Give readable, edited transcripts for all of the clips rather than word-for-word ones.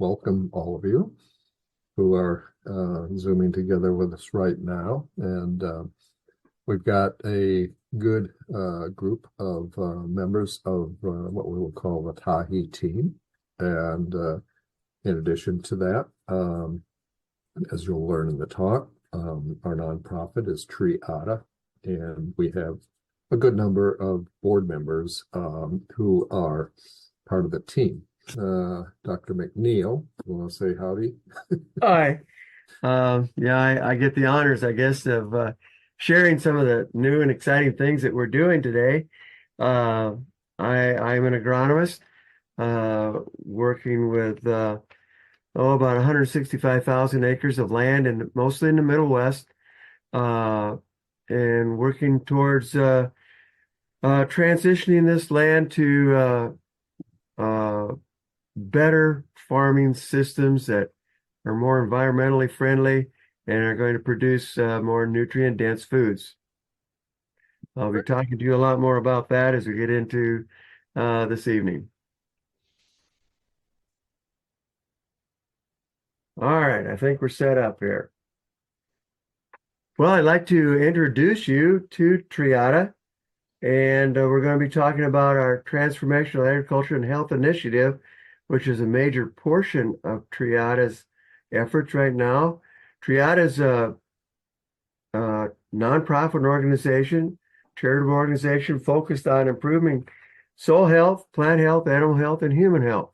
welcome all of you who are Zooming together with us right now. And we've got a good group of members of what we will call the TAHI team. And in addition to that, as you'll learn in the talk, our nonprofit is Triada, and we have a good number of board members who are part of the team. Dr. McNeil, you want to say howdy? Hi. I get the honors, I guess, of sharing some of the new and exciting things that we're doing today. I'm an agronomist working with about 165,000 acres of land, and mostly in the Middle West, and working towards transitioning this land to better farming systems that are more environmentally friendly and are going to produce more nutrient-dense foods. I'll be talking to you a lot more about that as we get into this evening. All right, I think we're set up here. Well, I'd like to introduce you to Triada, and we're going to be talking about our Transformational Agriculture and Health Initiative, which is a major portion of Triada's efforts right now. Triada is a nonprofit organization, charitable organization focused on improving soil health, plant health, animal health, and human health.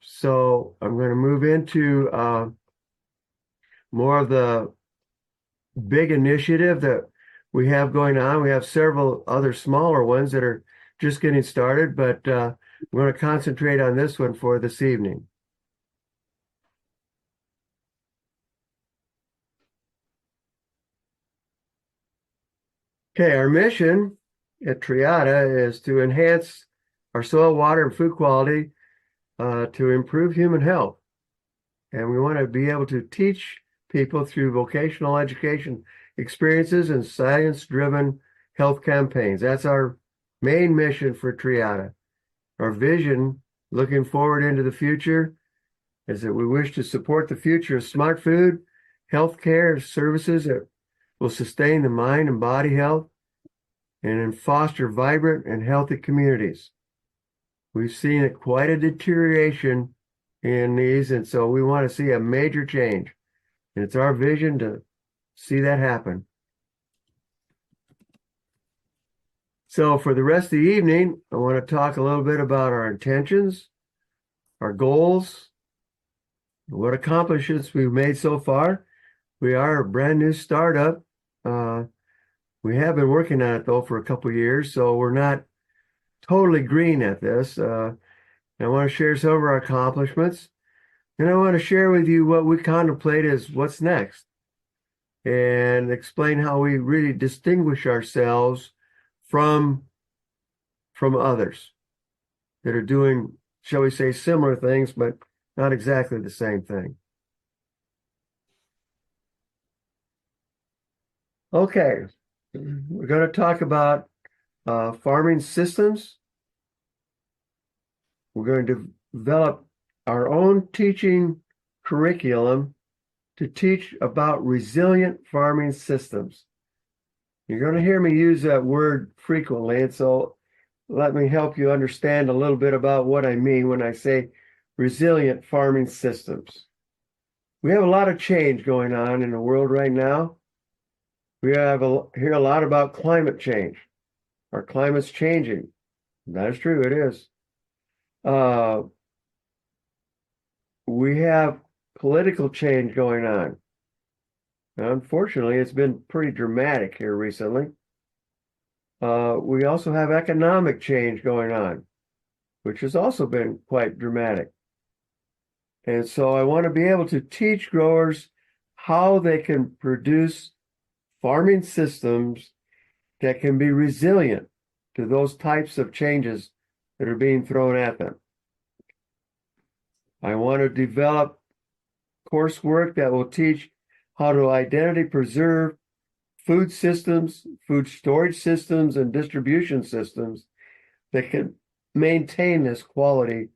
So I'm going to move into more of the big initiative that we have going on. We have several other smaller ones that are just getting started, but we're going to concentrate on this one for this evening. Okay, our mission at Triada is to enhance our soil, water, and food quality to improve human health. And we want to be able to teach people through vocational education experiences and science-driven health campaigns. That's our main mission for Triada. Our vision, looking forward into the future, is that we wish to support the future of smart food, healthcare services that will sustain the mind and body health and foster vibrant and healthy communities. We've seen quite a deterioration in these, and so we want to see a major change. And it's our vision to see that happen. So for the rest of the evening, I want to talk a little bit about our intentions, our goals, what accomplishments we've made so far. We are a brand new startup. We have been working on it, though, for a couple of years, so we're not totally green at this. I want to share some of our accomplishments, and I want to share with you what we contemplate as what's next, and explain how we really distinguish ourselves from others that are doing, shall we say, similar things, but not exactly the same thing. Okay, we're going to talk about farming systems. We're going to develop our own teaching curriculum to teach about resilient farming systems. You're going to hear me use that word frequently, and so let me help you understand a little bit about what I mean when I say resilient farming systems. We have a lot of change going on in the world right now. We hear a lot about climate change. Our climate's changing. That is true, it is. We have political change going on. Unfortunately, it's been pretty dramatic here recently. We also have economic change going on, which has also been quite dramatic. And so I want to be able to teach growers how they can produce farming systems that can be resilient to those types of changes that are being thrown at them. I want to develop coursework that will teach how to identity preserve food systems, food storage systems, and distribution systems that can maintain this quality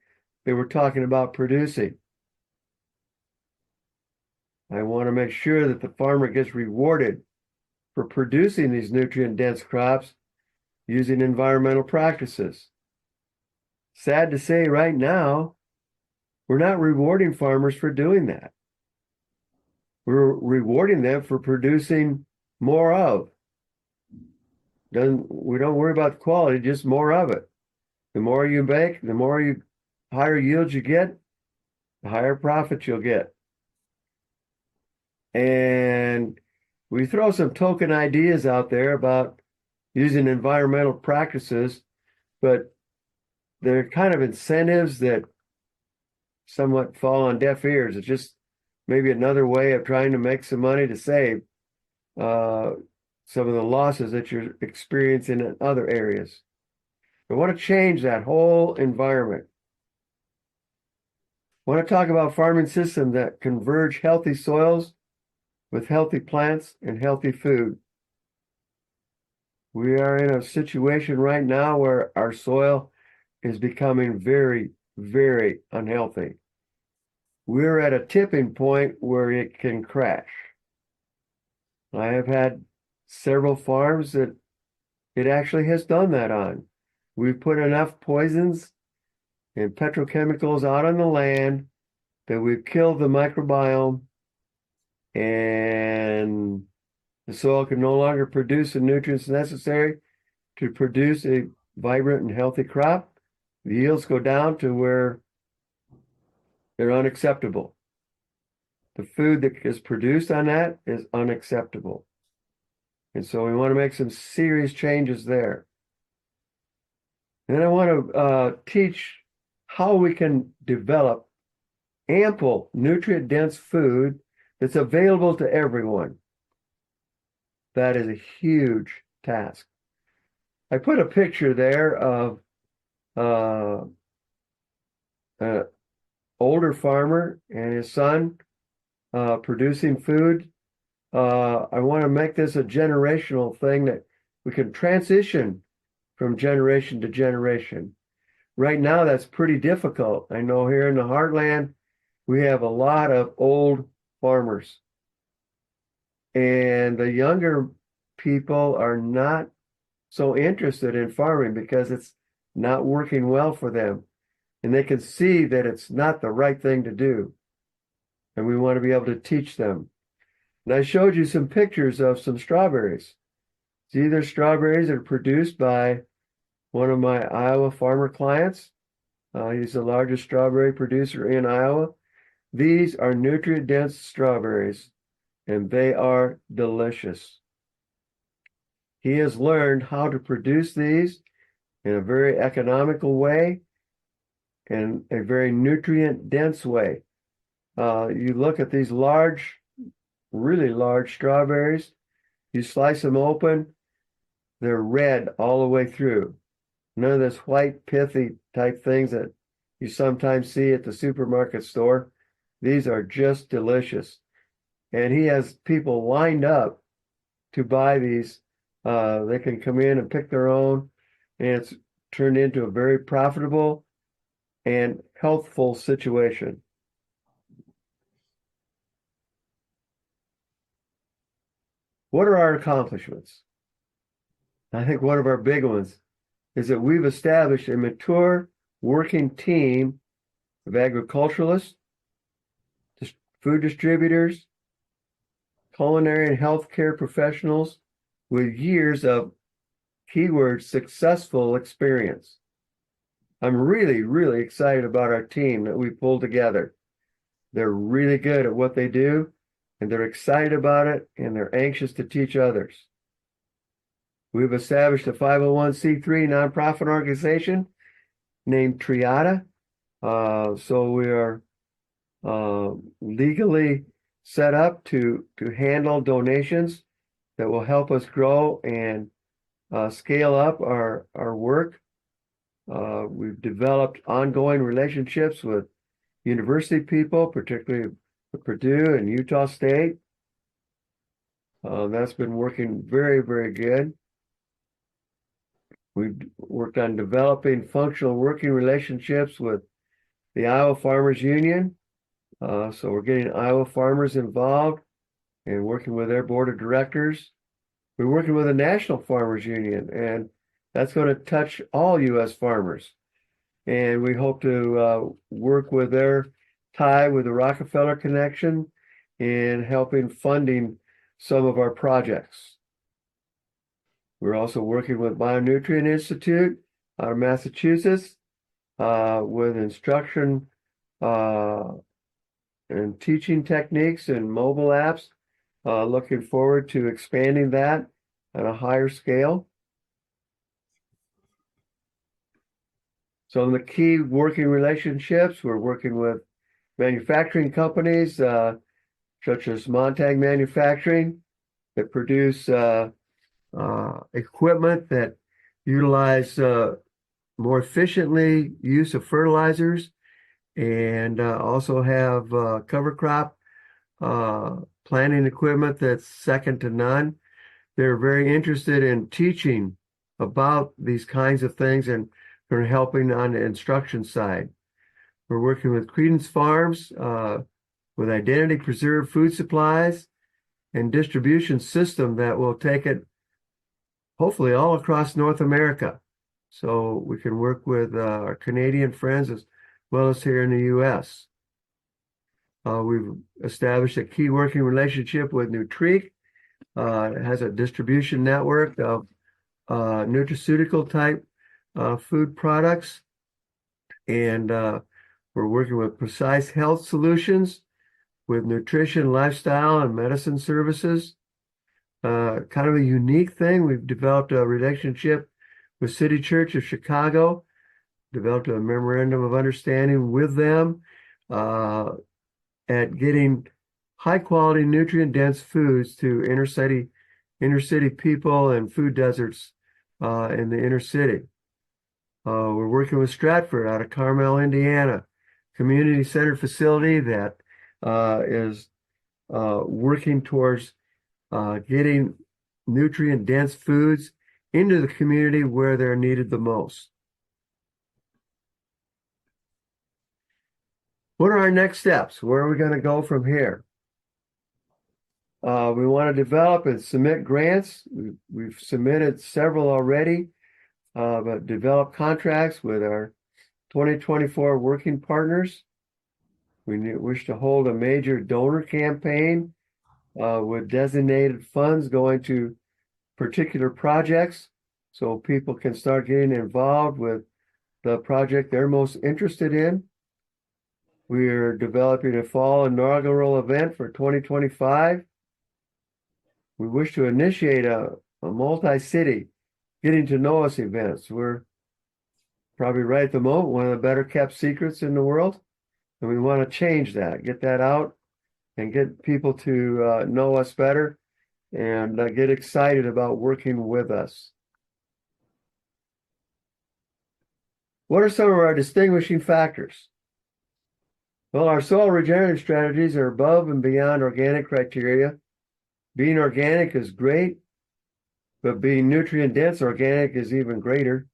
they were talking about producing. I want to make sure that the farmer gets rewarded for producing these nutrient-dense crops using environmental practices. Sad to say right now, we're not rewarding farmers for doing that. We're rewarding them for producing more of. We don't worry about the quality, just more of it. The more you make, the higher yields you get, the higher profits you'll get. And we throw some token ideas out there about using environmental practices, but they're kind of incentives that somewhat fall on deaf ears. It's just maybe another way of trying to make some money to save some of the losses that you're experiencing in other areas. I want to change that whole environment. I want to talk about farming systems that converge healthy soils with healthy plants and healthy food. We are in a situation right now where our soil is becoming very, very unhealthy. We're at a tipping point where it can crash. I have had several farms that it actually has done that on. We've put enough poisons and petrochemicals out on the land that we've killed the microbiome, and the soil can no longer produce the nutrients necessary to produce a vibrant and healthy crop. The yields go down to where they're unacceptable. The food that is produced on that is unacceptable. And so we want to make some serious changes there. Then I want to teach how we can develop ample nutrient-dense food that's available to everyone. That is a huge task. I put a picture there of an older farmer and his son producing food. I want to make this a generational thing that we can transition from generation to generation. Right now, that's pretty difficult. I know here in the heartland, we have a lot of old farmers. And the younger people are not so interested in farming because it's not working well for them. And they can see that it's not the right thing to do. And we want to be able to teach them. And I showed you some pictures of some strawberries. See, they're strawberries that are produced by one of my Iowa farmer clients. He's the largest strawberry producer in Iowa. These are nutrient-dense strawberries, and they are delicious. He has learned how to produce these in a very economical way and a very nutrient-dense way. You look at these large, really large strawberries, you slice them open, they're red all the way through. None of this white, pithy type things that you sometimes see at the supermarket store. These are just delicious. And he has people lined up to buy these. They can come in and pick their own, and it's turned into a very profitable and healthful situation. What are our accomplishments? I think one of our big ones is that we've established a mature working team of agriculturalists, food distributors, culinary and healthcare professionals with years of keyword successful experience. I'm really, really excited about our team that we pulled together. They're really good at what they do, and they're excited about it, and they're anxious to teach others. We've established a 501c3 nonprofit organization named Triada. So we are legally set up to handle donations that will help us grow and scale up our work. We've developed ongoing relationships with university people, particularly Purdue and Utah State. That's been working very, very good. We've worked on developing functional working relationships with the Iowa Farmers Union. So we're getting Iowa farmers involved and working with their board of directors. We're working with the National Farmers Union, and that's going to touch all U.S. farmers. And we hope to work with their tie with the Rockefeller Connection in helping funding some of our projects. We're also working with Bionutrient Institute out of Massachusetts with instruction and teaching techniques and mobile apps. Looking forward to expanding that on a higher scale. So in the key working relationships, we're working with manufacturing companies such as Montag Manufacturing that produce equipment that utilize more efficiently use of fertilizers, and also have cover crop planting equipment that's second to none. They're very interested in teaching about these kinds of things and for helping on the instruction side. We're working with Credence Farms with identity preserved food supplies and distribution system that will take it hopefully all across North America. So we can work with our Canadian friends as well as here in the U.S. We've established a key working relationship with Nutrique. It has a distribution network of nutraceutical type food products. And we're working with Precise Health Solutions with nutrition, lifestyle, and medicine services. Kind of a unique thing. We've developed a relationship with City Church of Chicago, developed a memorandum of understanding with them at getting high quality nutrient dense foods to inner city people and food deserts in the inner city. We're working with Stratford out of Carmel, Indiana, community center facility that is working towards getting nutrient dense foods into the community where they're needed the most. What are our next steps? Where are we going to go from here? We want to develop and submit grants. We've submitted several already, but develop contracts with our 2024 working partners. We wish to hold a major donor campaign with designated funds going to particular projects so people can start getting involved with the project they're most interested in. We are developing a fall inaugural event for 2025. We wish to initiate a multi-city getting to know us events. We're probably right at the moment one of the better kept secrets in the world, and we want to change that, get that out, and get people to know us better and get excited about working with us. What are some of our distinguishing factors? Well, our soil regenerative strategies are above and beyond organic criteria. Being organic is great, but being nutrient dense organic is even greater.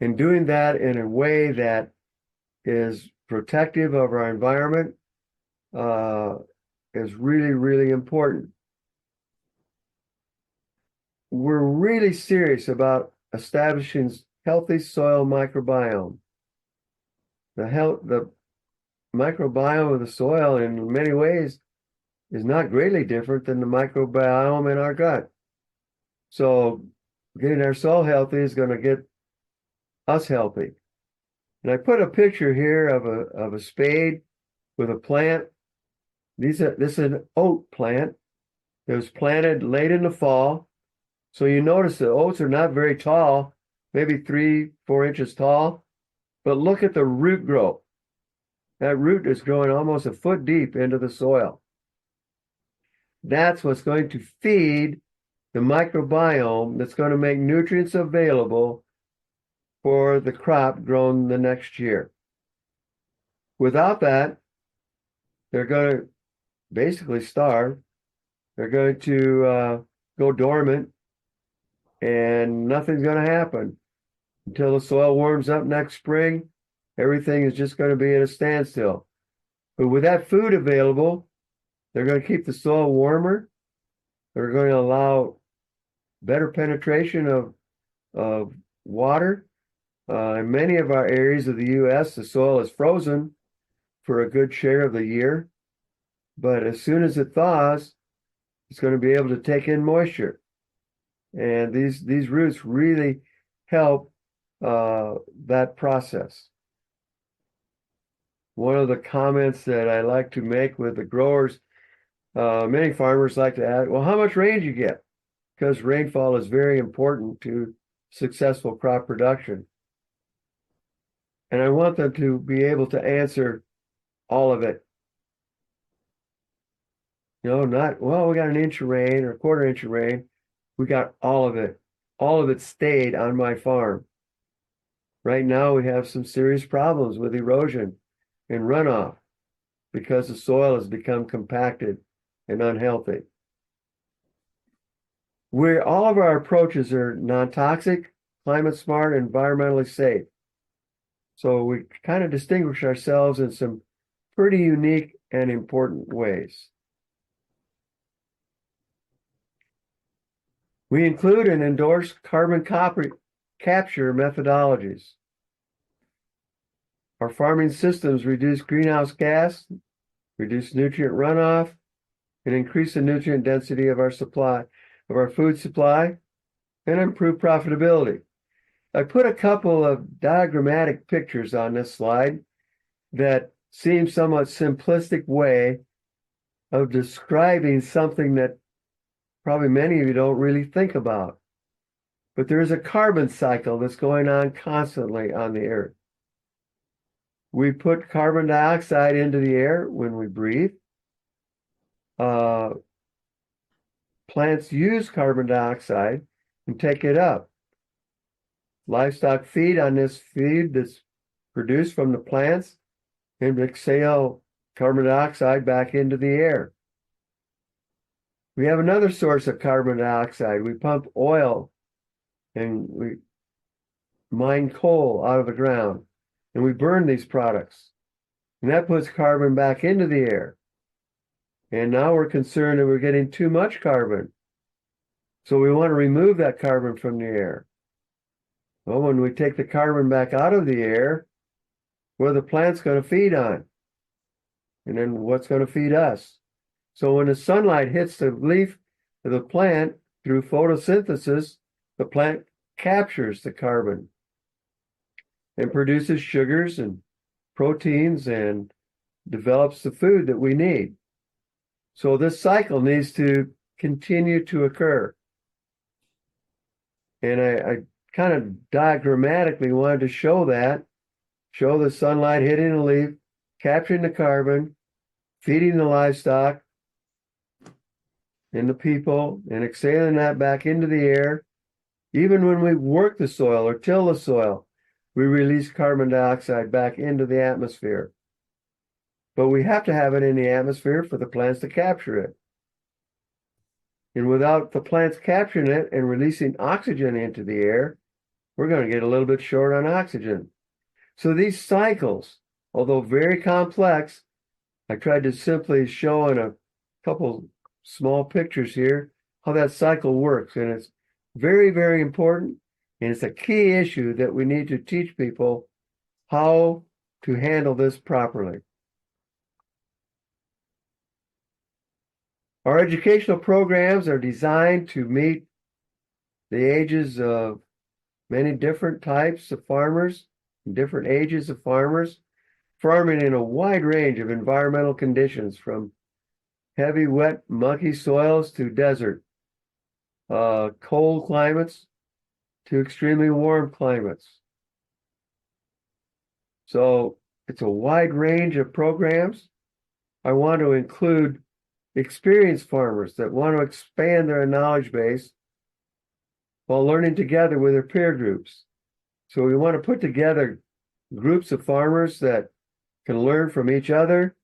And doing that in a way that is protective of our environment is really, really important. We're really serious about establishing healthy soil microbiome. The microbiome of the soil in many ways is not greatly different than the microbiome in our gut. So getting our soil healthy is going to get us healthy. And I put a picture here of a spade with a plant. This is an oat plant. It was planted late in the fall. So you notice the oats are not very tall, maybe 3-4 inches tall. But look at the root growth. That root is growing almost a foot deep into the soil. That's what's going to feed the microbiome that's going to make nutrients available for the crop grown the next year. Without that, they're going to basically starve. They're going to go dormant, and nothing's going to happen until the soil warms up next spring. everything is just going to be at a standstill. But with that food available, they're going to keep the soil warmer. They're going to allow better penetration of water. In many of our areas of the U.S., the soil is frozen for a good share of the year. But as soon as it thaws, it's going to be able to take in moisture. And these roots really help that process. One of the comments that I like to make with the growers, many farmers like to ask, well, how much rain do you get? Because rainfall is very important to successful crop production. And I want them to be able to answer all of it. Not, well, we got an inch of rain or a quarter inch of rain. We got all of it. All of it stayed on my farm. Right now, we have some serious problems with erosion and runoff because the soil has become compacted and unhealthy. All of our approaches are non-toxic, climate smart, and environmentally safe. So we kind of distinguish ourselves in some pretty unique and important ways. We include and endorse carbon capture methodologies. Our farming systems reduce greenhouse gas, reduce nutrient runoff, and increase the nutrient density of our food supply, and improve profitability. I put a couple of diagrammatic pictures on this slide that seem somewhat simplistic way of describing something that probably many of you don't really think about. But there is a carbon cycle that's going on constantly on the earth. We put carbon dioxide into the air when we breathe. Plants use carbon dioxide and take it up. Livestock feed on this feed that's produced from the plants and exhale carbon dioxide back into the air. We have another source of carbon dioxide. We pump oil and we mine coal out of the ground and we burn these products. And that puts carbon back into the air. And now we're concerned that we're getting too much carbon. So we want to remove that carbon from the air. Well, when we take the carbon back out of the air, what are the plants going to feed on? And then what's going to feed us? So when the sunlight hits the leaf of the plant through photosynthesis, the plant captures the carbon and produces sugars and proteins and develops the food that we need. So this cycle needs to continue to occur. And I kind of diagrammatically wanted to show the sunlight hitting the leaf, capturing the carbon, feeding the livestock and the people, and exhaling that back into the air. Even when we work the soil or till the soil, we release carbon dioxide back into the atmosphere. But we have to have it in the atmosphere for the plants to capture it. And without the plants capturing it and releasing oxygen into the air, we're going to get a little bit short on oxygen. So these cycles, although very complex, I tried to simply show in a couple small pictures here how that cycle works. And it's very, very important. And it's a key issue that we need to teach people how to handle this properly. Our educational programs are designed to meet the ages of many different types of farmers, different ages of farmers, farming in a wide range of environmental conditions, from heavy, wet, mucky soils to desert, cold climates to extremely warm climates. So it's a wide range of programs. I want to include experienced farmers that want to expand their knowledge base while learning together with their peer groups. So we want to put together groups of farmers that can learn from each other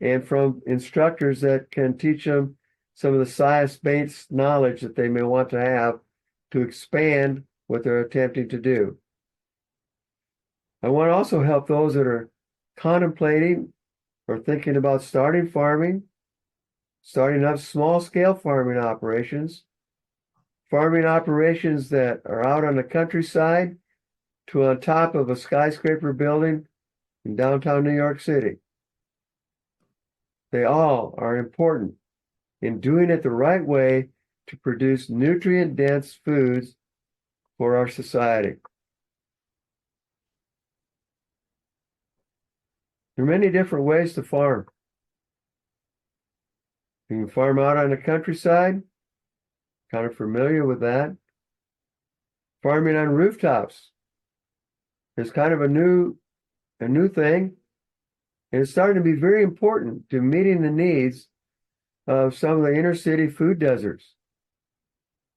and from instructors that can teach them some of the science-based knowledge that they may want to have to expand what they're attempting to do. I want to also help those that are contemplating or thinking about starting farming, starting up small-scale farming operations that are out on the countryside to on top of a skyscraper building in downtown New York City. They all are important in doing it the right way to produce nutrient-dense foods for our society. There are many different ways to farm. You can farm out on the countryside, kind of familiar with that. Farming on rooftops is kind of a new thing, and it's starting to be very important to meeting the needs of some of the inner city food deserts.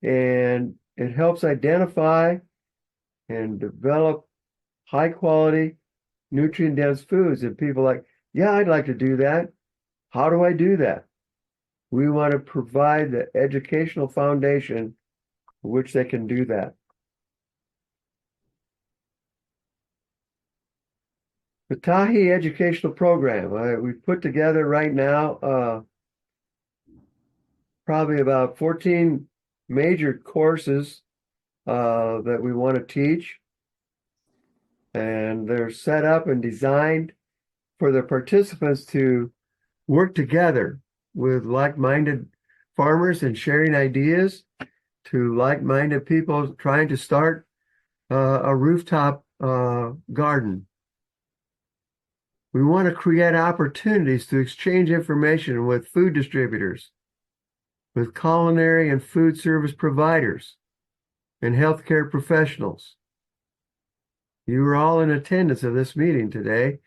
And it helps identify and develop high quality, nutrient dense foods. And people are like, yeah, I'd like to do that. How do I do that? We want to provide the educational foundation for which they can do that. The TAHI educational program, we've put together right now probably about 14 major courses that we want to teach. And they're set up and designed for the participants to work together with like-minded farmers and sharing ideas to like-minded people trying to start a rooftop garden. We want to create opportunities to exchange information with food distributors, with culinary and food service providers, and healthcare professionals. You were all in attendance of this meeting today.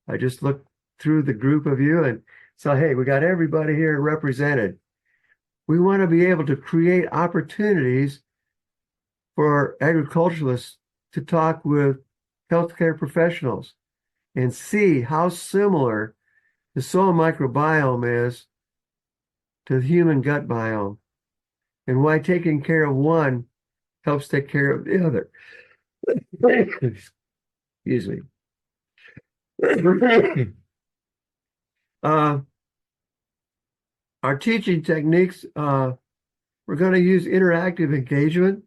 I just looked through the group of you and saw, hey, we got everybody here represented. We want to be able to create opportunities for agriculturalists to talk with healthcare professionals and see how similar the soil microbiome is to the human gut biome, and why taking care of one helps take care of the other. Excuse me. Our teaching techniques, we're going to use interactive engagement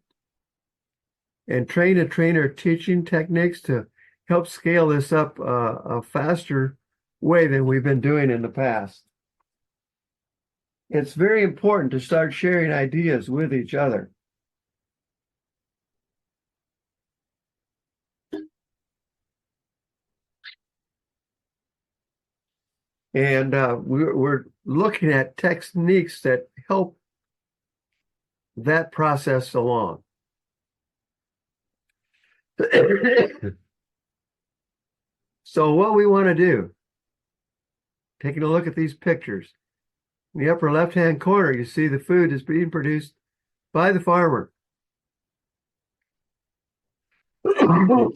and train-a-trainer teaching techniques to help scale this up a faster way than we've been doing in the past. It's very important to start sharing ideas with each other. And we're looking at techniques that help that process along. So what we want to do, taking a look at these pictures, in the upper left-hand corner, you see the food is being produced by the farmer.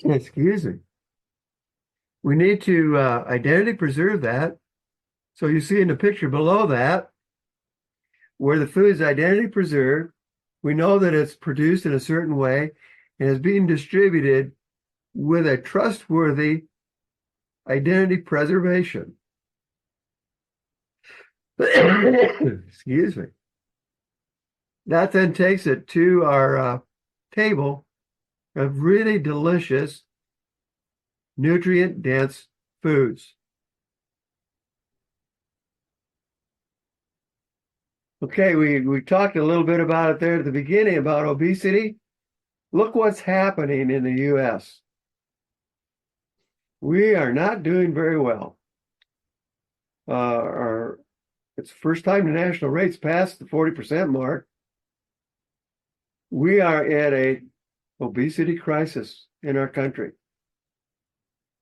Excuse me. We need to identity preserve that. So you see in the picture below that, where the food is identity preserved, we know that it's produced in a certain way and is being distributed with a trustworthy identity preservation. Excuse me. That then takes it to our table of really delicious, nutrient-dense foods. Okay, we talked a little bit about it there at the beginning about obesity. Look what's happening in the U.S. We are not doing very well. It's the first time the national rates passed the 40% mark. We are at a obesity crisis in our country.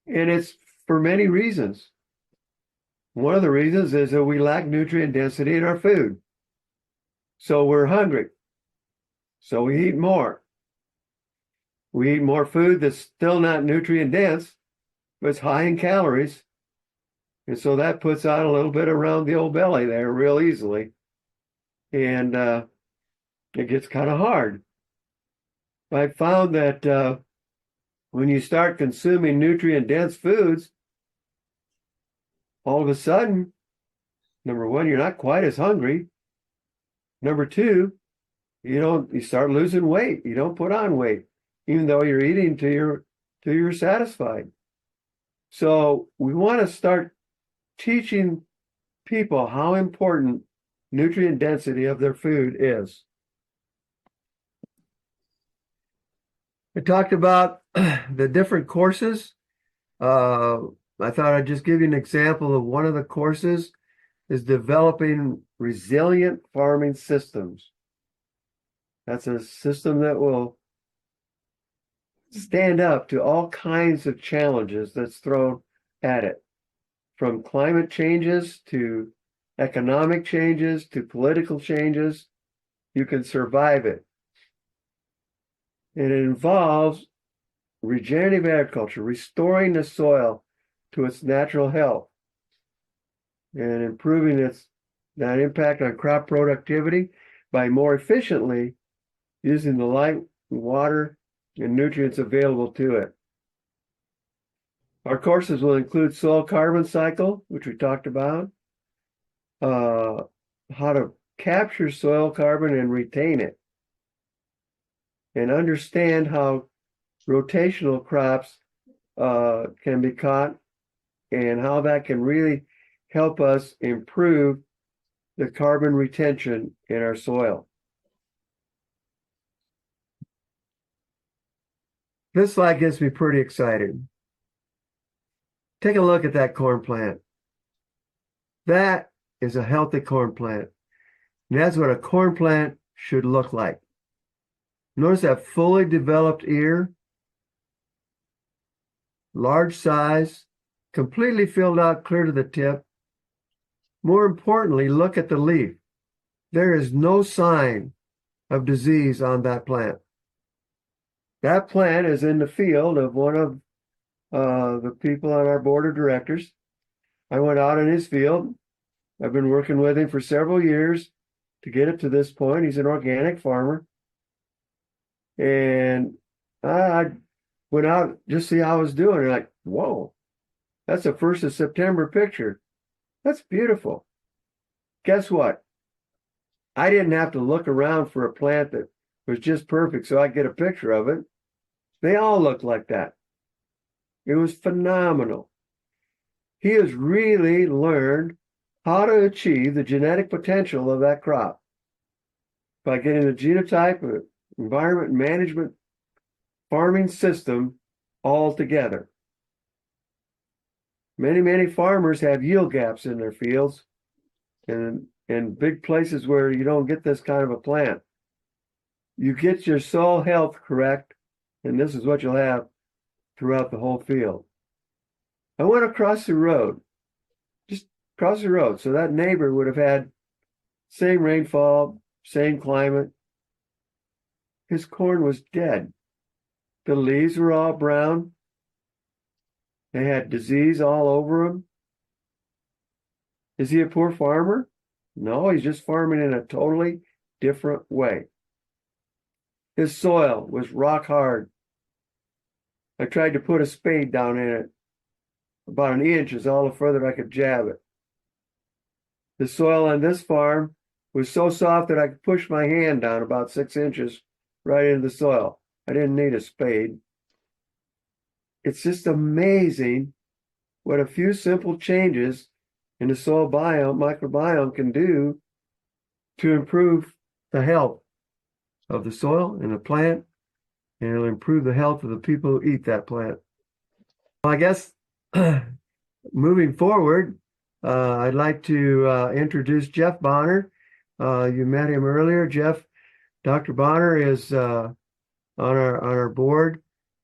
And it's for many reasons. One of the reasons is that we lack nutrient density in our food. So we're hungry. So we eat more. We eat more food that's still not nutrient dense, but it's high in calories. And so that puts out a little bit around the old belly there real easily. And it gets kind of hard. I found that when you start consuming nutrient-dense foods, all of a sudden, number one, you're not quite as hungry. Number two, you start losing weight. You don't put on weight, even though you're eating till you're satisfied. So we want to start teaching people how important nutrient density of their food is. I talked about the different courses. I thought I'd just give you an example of one of the courses is developing resilient farming systems. That's a system that will stand up to all kinds of challenges that's thrown at it, from climate changes to economic changes to political changes. You can survive it. And it involves regenerative agriculture, restoring the soil to its natural health and improving that impact on crop productivity by more efficiently using the light, water, and nutrients available to it. Our courses will include soil carbon cycle, which we talked about, how to capture soil carbon and retain it, and understand how rotational crops can be caught and how that can really help us improve the carbon retention in our soil. This slide gets me pretty excited. Take a look at that corn plant. That is a healthy corn plant. And that's what a corn plant should look like. Notice that fully developed ear, large size, completely filled out clear to the tip. More importantly, look at the leaf. There is no sign of disease on that plant. That plant is in the field of one of the people on our board of directors. I went out in his field. I've been working with him for several years to get it to this point. He's an organic farmer. And I went out just to see how I was doing. And like, whoa, that's a 1st of September picture. That's beautiful. Guess what? I didn't have to look around for a plant that was just perfect so I could get a picture of it. They all looked like that. It was phenomenal. He has really learned how to achieve the genetic potential of that crop by getting the genotype, environment management, farming system all together. Many farmers have yield gaps in their fields and in big places where you don't get this kind of a plant. You get your soil health correct, and this is what you'll have throughout the whole field. I went across the road, just across the road, so that neighbor would have had same rainfall, same climate. His corn was dead. The leaves were all brown. They had disease all over them. Is he a poor farmer? No, he's just farming in a totally different way. His soil was rock hard. I tried to put a spade down in it. About 1 inch is all the further I could jab it. The soil on this farm was so soft that I could push my hand down about 6 inches right into the soil. I didn't need a spade. It's just amazing what a few simple changes in the soil microbiome can do to improve the health of the soil and the plant, and it'll improve the health of the people who eat that plant. Well, I guess moving forward, I'd like to introduce Jeff Bonner. You met him earlier. Dr. Bonner is on our board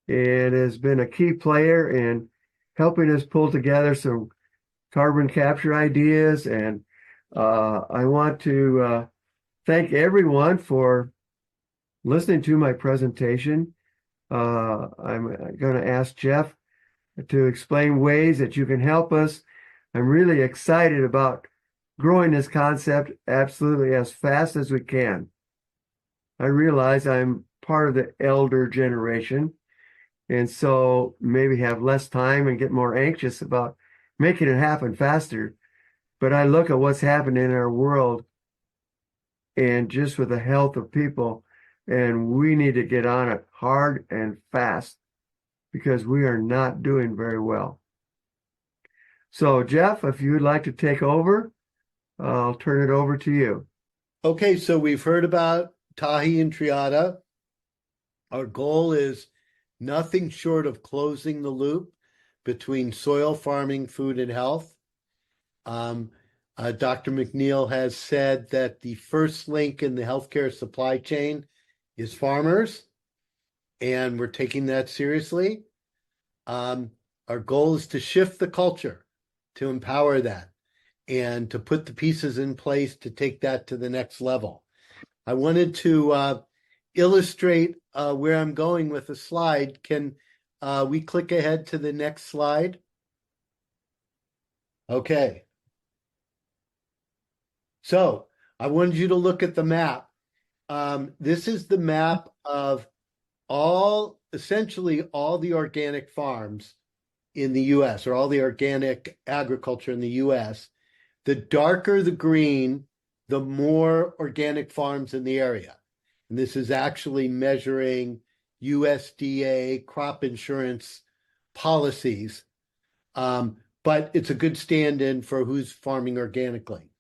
and has been a key player in helping us pull together some carbon capture ideas. And I want to thank everyone for listening to my presentation. I'm going to ask Jeff to explain ways that you can help us. I'm really excited about growing this concept absolutely as fast as we can. I realize I'm part of the elder generation, and so maybe have less time and get more anxious about making it happen faster. But I look at what's happening in our world and just with the health of people, and we need to get on it hard and fast because we are not doing very well. So, Jeff, if you would like to take over, I'll turn it over to you. Okay, so we've heard about TAHI and Triada. Our goal is nothing short of closing the loop between soil farming, food, and health. Dr. McNeil has said that the first link in the healthcare supply chain is farmers, and we're taking that seriously. Our goal is to shift the culture, to empower that, and to put the pieces in place to take that to the next level. I wanted to illustrate where I'm going with a slide. Can we click ahead to the next slide? Okay. So I wanted you to look at the map. This is the map of essentially all the organic farms in the US, or all the organic agriculture in the US. The darker the green, the more organic farms in the area. And this is actually measuring USDA crop insurance policies, but it's a good stand-in for who's farming organically.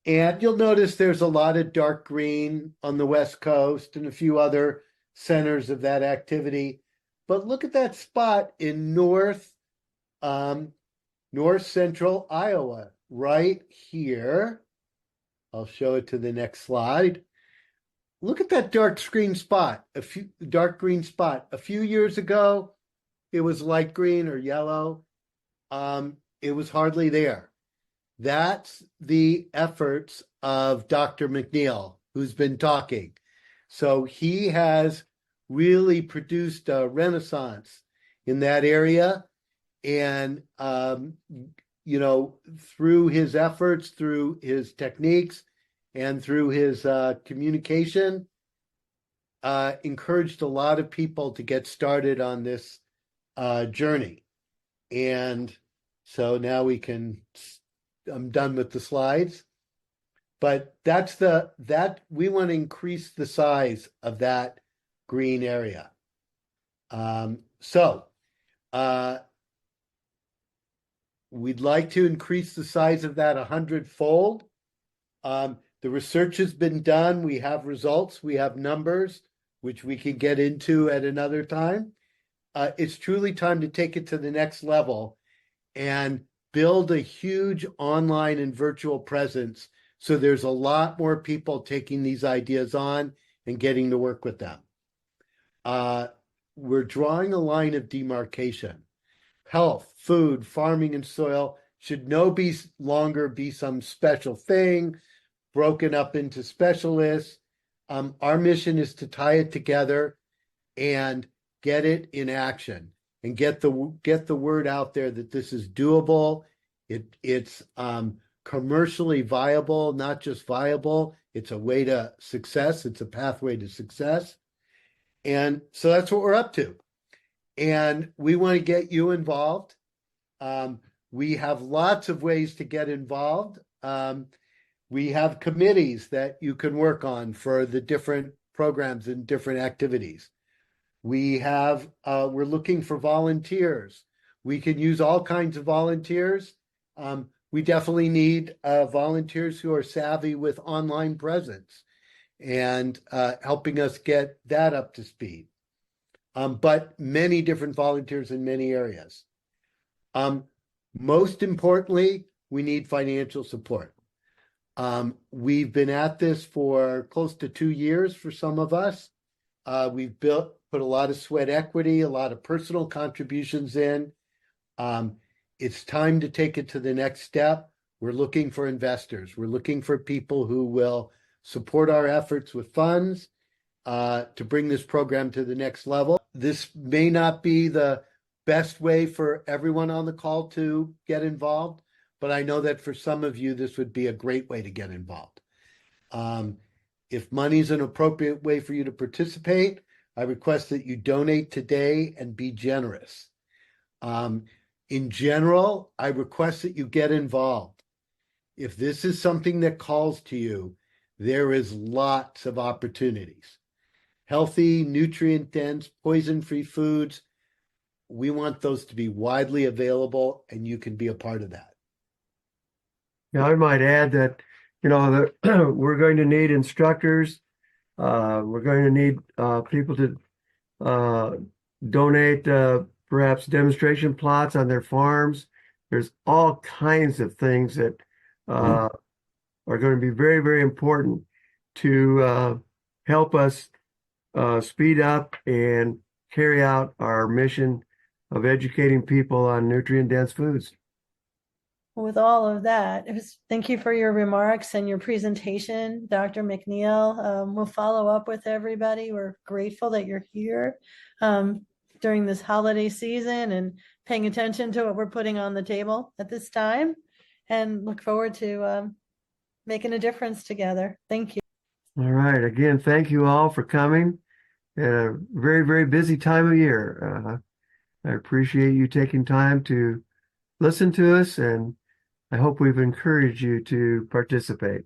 And you'll notice there's a lot of dark green on the West Coast and a few other centers of that activity. But look at that spot in north central Iowa, right here. I'll show it to the next slide. Look at that dark green spot. A few years ago, it was light green or yellow. It was hardly there. That's the efforts of Dr. McNeil, who's been talking. So he has really produced a renaissance in that area. And, through his efforts, through his techniques, and through his communication, encouraged a lot of people to get started on this journey. And so now I'm done with the slides. But we want to increase the size of that green area. We'd like to increase the size of that 100-fold. The research has been done. We have results. We have numbers, which we can get into at another time. It's truly time to take it to the next level and build a huge online and virtual presence. So there's a lot more people taking these ideas on and getting to work with them. We're drawing a line of demarcation. Health, food, farming, and soil should no longer be some special thing broken up into specialists. Our mission is to tie it together and get it in action and get the word out there that this is doable. It's commercially viable, not just viable. It's a way to success. It's a pathway to success. And so that's what we're up to. And we want to get you involved. We have lots of ways to get involved. We have committees that you can work on for the different programs and different activities. We're looking for volunteers. We can use all kinds of volunteers. We definitely need volunteers who are savvy with online presence and helping us get that up to speed. But many different volunteers in many areas. Most importantly, we need financial support. We've been at this for close to 2 years for some of us. We've put a lot of sweat equity, a lot of personal contributions in. It's time to take it to the next step. We're looking for investors. We're looking for people who will support our efforts with funds to bring this program to the next level. This may not be the best way for everyone on the call to get involved, but I know that for some of you, this would be a great way to get involved. If money is an appropriate way for you to participate, I request that you donate today and be generous. In general, I request that you get involved. If this is something that calls to you, there is lots of opportunities. Healthy, nutrient-dense, poison-free foods, we want those to be widely available, and you can be a part of that. Now, I might add that, that we're going to need instructors. We're going to need people to donate perhaps demonstration plots on their farms. There's all kinds of things that are going to be very, very important to help us speed up and carry out our mission of educating people on nutrient-dense foods. With all of that, thank you for your remarks and your presentation, Dr. McNeil. We'll follow up with everybody. We're grateful that you're here during this holiday season and paying attention to what we're putting on the table at this time, and look forward to making a difference together. Thank you. All right. Again, thank you all for coming at a very, very busy time of year. I appreciate you taking time to listen to us, and I hope we've encouraged you to participate.